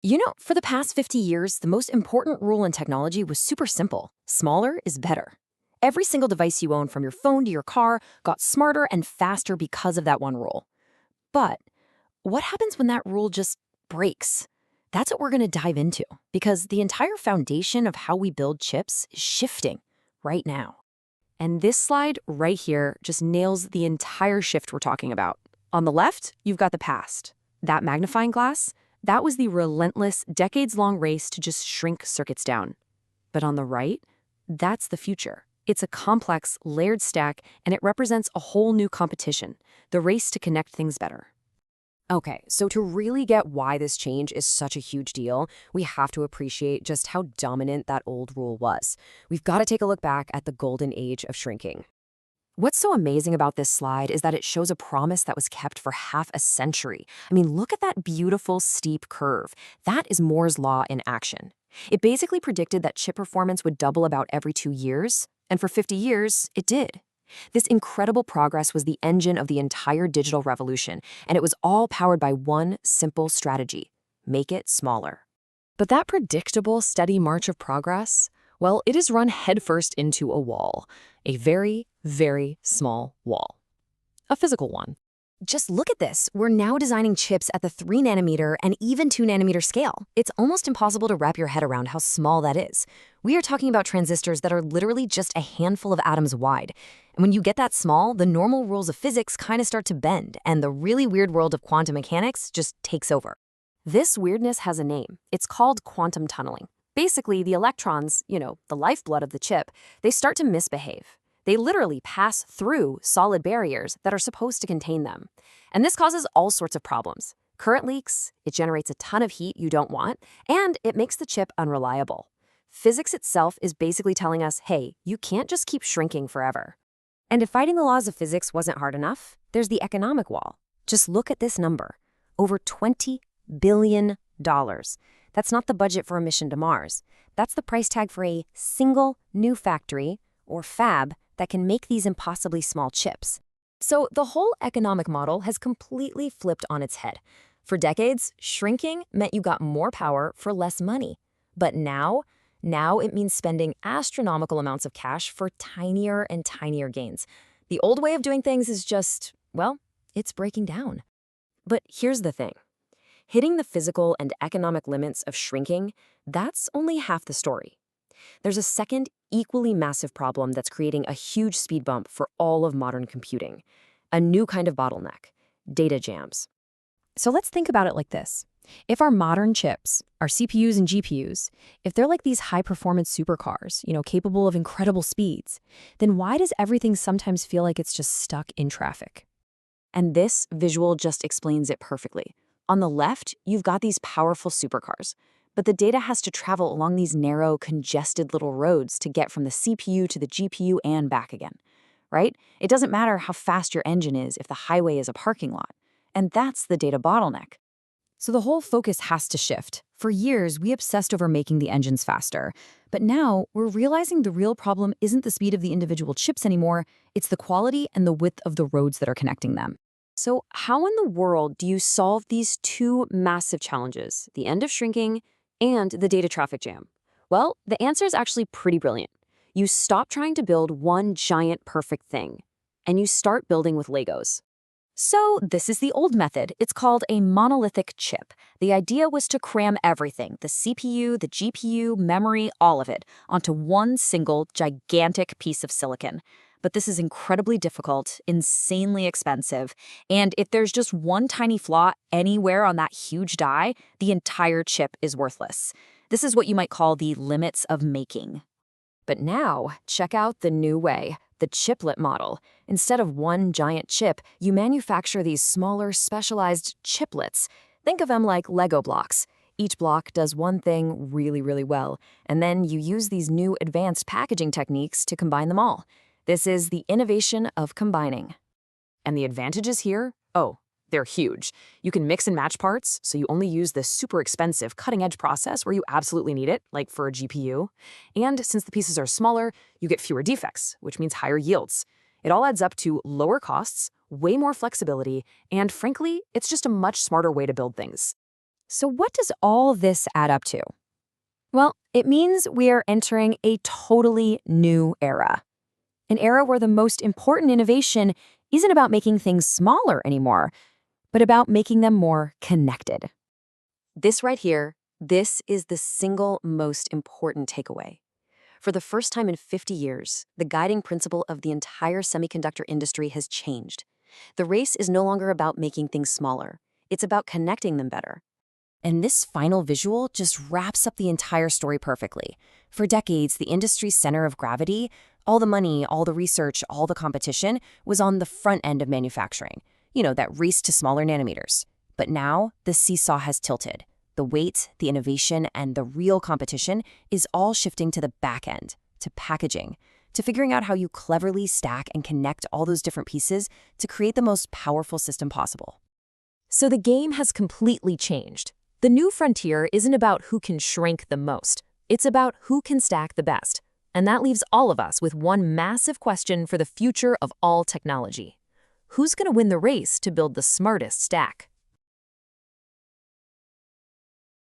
For the past 50 years, the most important rule in technology was super simple. Smaller is better. Every single device you own, from your phone to your car, got smarter and faster because of that one rule. But what happens when that rule just breaks? That's what we're going to dive into, because the entire foundation of how we build chips is shifting right now. And this slide right here just nails the entire shift we're talking about. On the left, you've got the past. That magnifying glass, that was the relentless, decades-long race to just shrink circuits down. But on the right, that's the future. It's a complex, layered stack, and it represents a whole new competition, the race to connect things better. Okay, so to really get why this change is such a huge deal, we have to appreciate just how dominant that old rule was. We've got to take a look back at the golden age of shrinking. What's so amazing about this slide is that it shows a promise that was kept for half a century. I mean, look at that beautiful, steep curve. That is Moore's law in action. It basically predicted that chip performance would double about every 2 years, and for 50 years, it did. This incredible progress was the engine of the entire digital revolution, and it was all powered by one simple strategy: make it smaller. But that predictable, steady march of progress, well, it is run headfirst into a wall. A very, very small wall. A physical one. Just look at this. We're now designing chips at the 3 nanometer and even 2 nanometer scale. It's almost impossible to wrap your head around how small that is. We are talking about transistors that are literally just a handful of atoms wide. And when you get that small, the normal rules of physics kind of start to bend, and the really weird world of quantum mechanics just takes over. This weirdness has a name. It's called quantum tunneling. Basically, the electrons, the lifeblood of the chip, they start to misbehave. They literally pass through solid barriers that are supposed to contain them. And this causes all sorts of problems. Current leaks, it generates a ton of heat you don't want, and it makes the chip unreliable. Physics itself is basically telling us, hey, you can't just keep shrinking forever. And if fighting the laws of physics wasn't hard enough, there's the economic wall. Just look at this number. Over $20 billion. That's not the budget for a mission to Mars. That's the price tag for a single new factory, or fab, that can make these impossibly small chips. So the whole economic model has completely flipped on its head. For decades, shrinking meant you got more power for less money. But now it means spending astronomical amounts of cash for tinier and tinier gains. The old way of doing things is just, well, it's breaking down. But here's the thing. Hitting the physical and economic limits of shrinking, that's only half the story. There's a second, equally massive problem that's creating a huge speed bump for all of modern computing. A new kind of bottleneck: data jams. So let's think about it like this. If our modern chips, our CPUs and GPUs, if they're like these high-performance supercars, capable of incredible speeds, then why does everything sometimes feel like it's just stuck in traffic? And this visual just explains it perfectly. On the left, you've got these powerful supercars. But the data has to travel along these narrow, congested little roads to get from the CPU to the GPU and back again, right? It doesn't matter how fast your engine is if the highway is a parking lot. And that's the data bottleneck. So the whole focus has to shift. For years, we obsessed over making the engines faster. But now, we're realizing the real problem isn't the speed of the individual chips anymore, it's the quality and the width of the roads that are connecting them. So how in the world do you solve these two massive challenges, the end of shrinking and the data traffic jam? Well, the answer is actually pretty brilliant. You stop trying to build one giant perfect thing, and you start building with Legos. So this is the old method. It's called a monolithic chip. The idea was to cram everything, the CPU, the GPU, memory, all of it, onto one single gigantic piece of silicon. But this is incredibly difficult, insanely expensive, and if there's just one tiny flaw anywhere on that huge die, the entire chip is worthless. This is what you might call the limits of making. But now, check out the new way, the chiplet model. Instead of one giant chip, you manufacture these smaller, specialized chiplets. Think of them like Lego blocks. Each block does one thing really, really well, and then you use these new advanced packaging techniques to combine them all. This is the innovation of combining. And the advantages here? Oh, they're huge. You can mix and match parts, so you only use the super expensive cutting-edge process where you absolutely need it, like for a GPU. And since the pieces are smaller, you get fewer defects, which means higher yields. It all adds up to lower costs, way more flexibility, and frankly, it's just a much smarter way to build things. So what does all this add up to? Well, it means we are entering a totally new era. An era where the most important innovation isn't about making things smaller anymore, but about making them more connected. This right here, this is the single most important takeaway. For the first time in 50 years, the guiding principle of the entire semiconductor industry has changed. The race is no longer about making things smaller. It's about connecting them better. And this final visual just wraps up the entire story perfectly. For decades, the industry's center of gravity, all the money, all the research, all the competition, was on the front end of manufacturing. That race to smaller nanometers. But now, the seesaw has tilted. The weight, the innovation, and the real competition is all shifting to the back end, to packaging, to figuring out how you cleverly stack and connect all those different pieces to create the most powerful system possible. So the game has completely changed. The new frontier isn't about who can shrink the most. It's about who can stack the best. And that leaves all of us with one massive question for the future of all technology. Who's going to win the race to build the smartest stack?